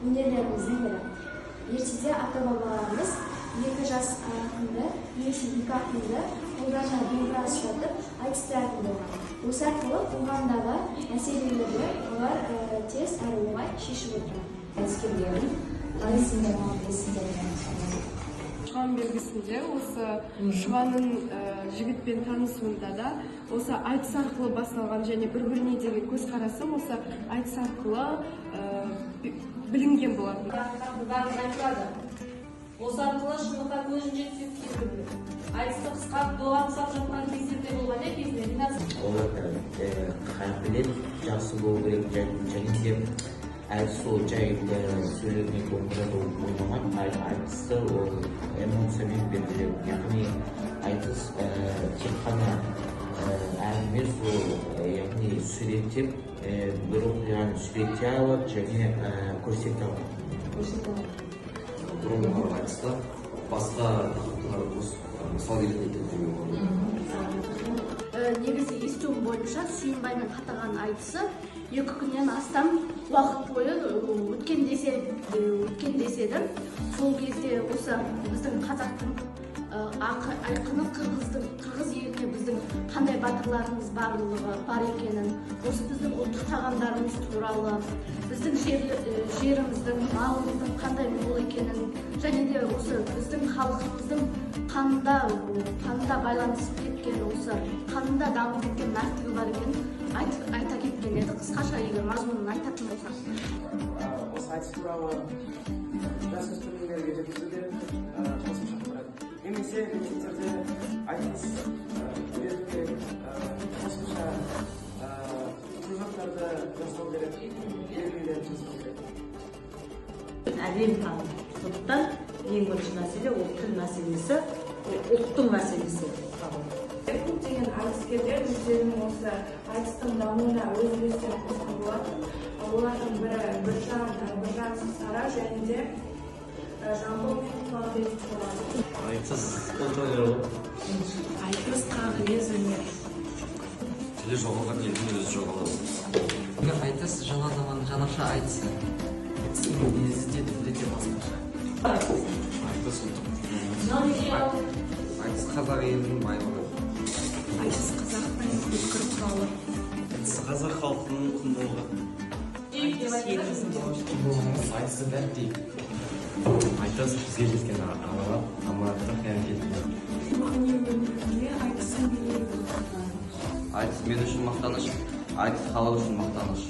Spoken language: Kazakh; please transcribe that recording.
өнерлеріміздің бірі. Ертеде ата-бабаларымыз 2 жас арқылы, немесе 2 ақылды қолдарына домбыра ұстатып айтыстыратын болған. Осы арқылы қоғамдағы мәселелерді олар тез әрі оңай шешіп отырады. Әскерлерін қалайсыңдар ма, білесіңдер ме? Шұған белгісінде осы Шұғанның жігітпен танысуында да осы айтыс арқылы басталған және бір-біріне деген көзқарасы осы айтыс арқылы білінген болатын. Осы арқылы шындыққа көзін жеткізеді. Айтысты қысқа доғарысап жатқан кездерде болған кезінде олар қабілет жақсы болу керек, және де сол жай сөйлеумен болмаған айтысты ол эмоциямен беріледі. Яғни айтыс тек қана әңгіме сол, яғни суреттеп, бір оқиғаны суреттей алады және көрсете алады. Бұрынғы айтыста басқа мысал келтіретін негізі естуім бойынша Сүйінбайдың қатаған айтысы 2 күннен астам уақыт бойы өткен деседі. Сол кезде осы біздің қазақтың айқыны қырғыз еліне біздің қандай батырларымыз бар екенін, осы біздің ұлттық тағамдарымыз туралы, біздің жеріміздің, малымыздың қандай мол екенін, және де осы біздің халқымыздың қанында байланысып кеткен, осы қанында дамып кеткен мәртебе бар екенін айта кеткен еді. Қысқаша егер мазмұнын айтатын болсақ. Осы айтыс туралы жасөспірімдерге жеткізуде қосымша ақпарат. Немесе мектептерде айтыс үйретуге қосымша кружоктарды жасау керек, белгілерді жасау керек. Әлем таным. Сондықтан ең бірінші мәселе ол тіл мәселесі, ұлттың мәселесі. Көптеген айтыскерлер өздерінің осы айтыстың дамуына өз үлестерін қосқан болатын. Олардың бірі Біржан Сара және де Жамбыл Құлағбеков болады. айтыс ұлт өнері. Айтыс қағылез өнер. Тілі жоғалған елдің өзі жоғалады. Айтыс жаңа заман жаңаша айтысы. Негізі де тілі де басқаша. Айтыс ұлттық. Айтыс қазақ елінің байлығы. Айтыс қазақтың өткір құралы. Айтыс қазақ халқының құндылығы. Айтыс еліміздің болашағы. Айтысы дәрттей. Айтыс бізге жеткен аманаттық әрекет. Рухани өмірінде айтысын билейді. Айтыс мен үшін мақтаныш, айтыс халық үшін мақтаныш.